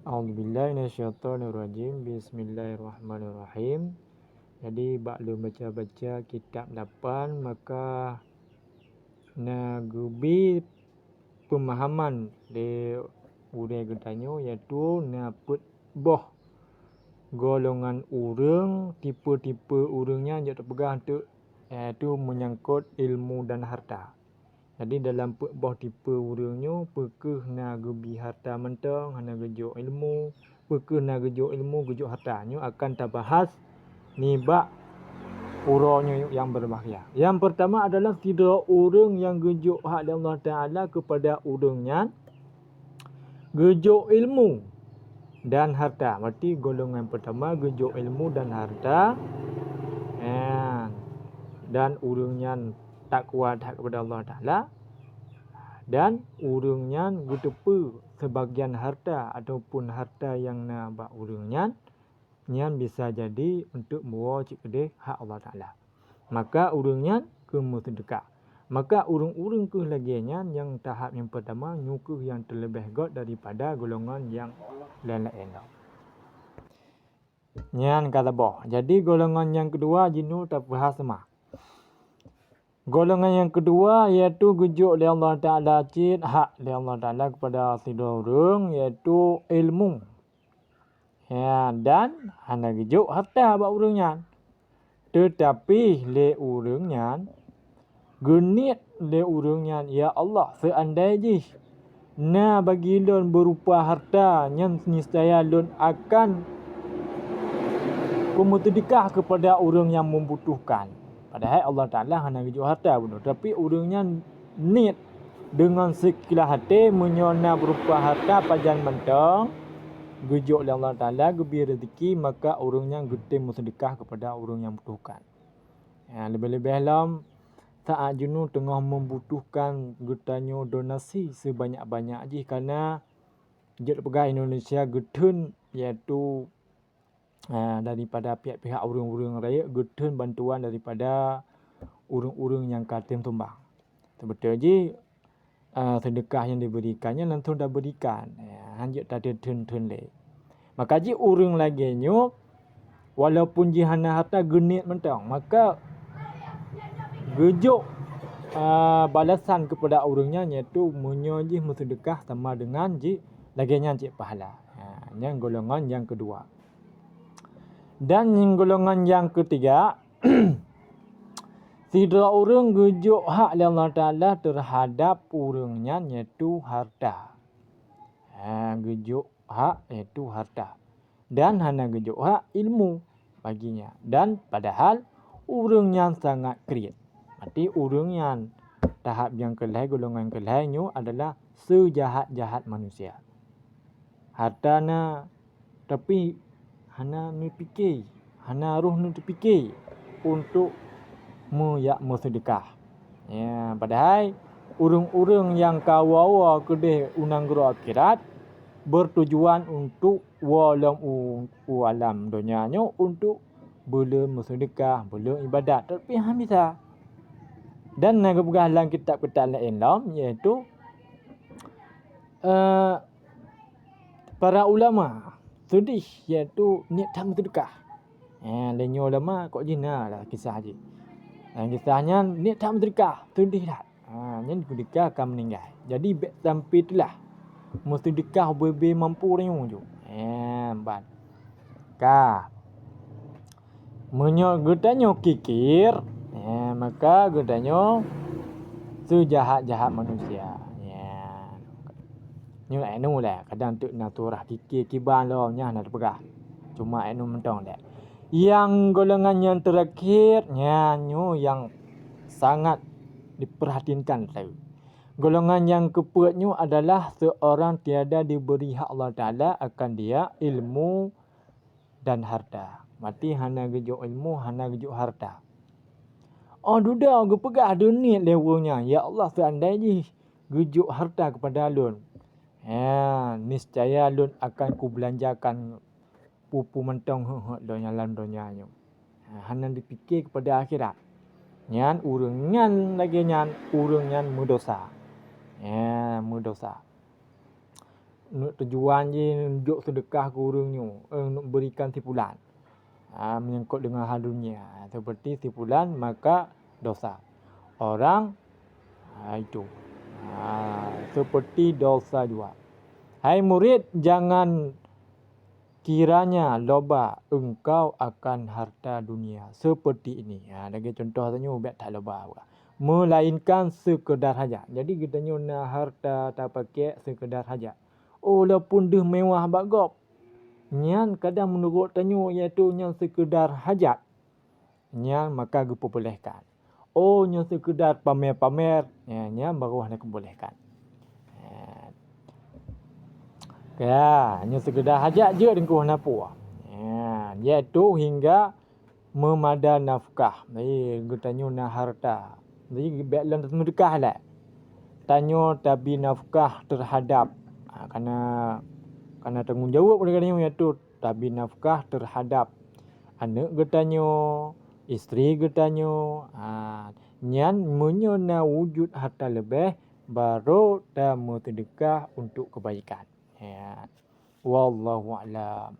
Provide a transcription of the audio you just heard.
A'udzubillahi minasyaitonirrajim. Bismillahirrahmanirrahim. Jadi baklu baca-baca kitab 8 maka nagubi pemahaman di urai getanyo iaitu naput boh golongan urang, tipe-tipe urangnya yang terpegang tu iaitu menyangkut ilmu dan harta. Jadi dalam boh tipe urangnya pekeh na gebi harta mentang, hana gejo ilmu, pekeh na gejo ilmu, gejo hartanyo akan terbahas nibak uronyo yang berbahaya. Yang pertama adalah tidak urang yang gejo hak Allah Taala kepada urangnya gejo ilmu dan harta. Berarti golongan pertama gejo ilmu dan harta, dan urangnya tak kuat hak kepada Allah Taala, dan urangnya getepe sebagian harta ataupun harta yang na bak urangnya nyan bisa jadi untuk bawa cik kedeh hak Allah Taala. Maka urangnya ke sedekah. Maka urang-urang ke laginya yang tahap yang pertama nyukuh yang terlebih god daripada golongan yang lain-lain. Nyan kata boh. Jadi golongan yang kedua jinu tak bahas sama. Golongan yang kedua iaitu gejuk oleh Allah Ta'ala cid hak oleh Allah Ta'ala kepada sidra urang iaitu ilmu. Dan hanya gejuk harta buat urangnya. Tetapi le urangnya genit le urangnya ya Allah seandainya na bagi lon berupa harta yang niscaya lon akan memutidikah kepada orang yang membutuhkan. Padahal Allah Ta'ala hanya gejuk harta pun. Tapi orangnya niat dengan sekilah hati menyona berupa harta pajan mentang. Gejuk oleh Allah Ta'ala gebi rezeki maka orangnya getim bersedekah kepada orang yang membutuhkan. Lebih-lebih dalam saat jenuh tengah membutuhkan getanyo donasi sebanyak-banyak je kerana jet pegawai Indonesia getun iaitu daripada pihak-pihak urang-urang raya getun bantuan daripada urang-urang yang katim tumbang. Sebetul je sedekah yang diberikannya langsung dah berikan. Hanjut tadi tun-tun le. Maka je urang lagi nyo walaupun jihana harta genit mentang maka gejuk balasan kepada orangnya iaitu menyoji bersedekah sama dengan je laginya cik pahala. Yang golongan yang kedua. Dan yang golongan yang ketiga sidra orang gejuk hak Allah Ta'ala terhadap orangnya iaitu harta. Gejuk hak iaitu harta. Dan hanya gejuk hak ilmu baginya. Dan padahal orangnya sangat kredit. Berarti orangnya tahap yang kelai, golongan kelainya adalah sejahat-jahat manusia. Hartana tapi hana ni fikir, hana roh ni terfikir untuk bersedekah. Padahal urang-urang yang kawawa kedeh unang guru akhirat bertujuan untuk alam dunianya untuk belum bersedekah, belum ibadat, tapi bisa. Dan negara dalam kitab-kitab lain iaitu para ulama sedih iaitu niat tak bersedekah. Lainnya ulama kok jina lah kisah je. Kisahnya niat tak bersedekah, sedih dah. Yang bersedekah akan meninggal. Jadi sampai itulah bersedekah lebih mampu orang tu. Ban. Getanya kikir, maka getanya sejahat-jahat manusia. Ni anu lah kadang tu naturah kikir kiban lo nya nak pegah. Cuma anu mentong dak. Yang golongan yang terakhir nyo yang sangat diperhatikan tu. Golongan yang keempatnya adalah seorang tiada diberi hak Allah Ta'ala akan dia ilmu dan harta. Berarti hana gejuk ilmu, hana gejuk harta. Duda ge pegah dunia lewanya. Ya Allah seandainya gejuk harta kepada lun. Niscaya lun akan ku belanjakan pupu mentong donya dalam donyanya. Hana dipikir kepada akhirat. Nyan urang nyan lagi nyan urang nyan mudosa. Mudosa. Nak tujuan je nunjuk sedekah ke urangnya, nak berikan timbulan. Menyangkut dengan hal dunia. Seperti timbulan maka dosa. Orang itu. Seperti dosa juga. Hai murid, jangan kiranya loba engkau akan harta dunia seperti ini. Lagi contoh tanya biar tak loba. Melainkan sekedar hajat. Jadi kitanya nak harta tak pakai sekedar hajat. Walaupun dia mewah bagop. Nyan kadang menurut tanya iaitu yang sekedar hajat. Nyan maka diperbolehkan. Yang sekedar pamer-pamer. Nyan baru nak diperbolehkan. Hanya sekedar hajat je dengkuh napur. Iaitu hingga memada nafkah. Jadi tanya nak harta. Jadi biarlah sedekah lah. Tanya tapi nafkah terhadap karena tanggungjawab pada katanya iaitu tapi nafkah terhadap anak getanya, isteri getanya. Nyan menyona wujud harta lebih baru tamu sedekah untuk kebaikan. Wallahu a'lam.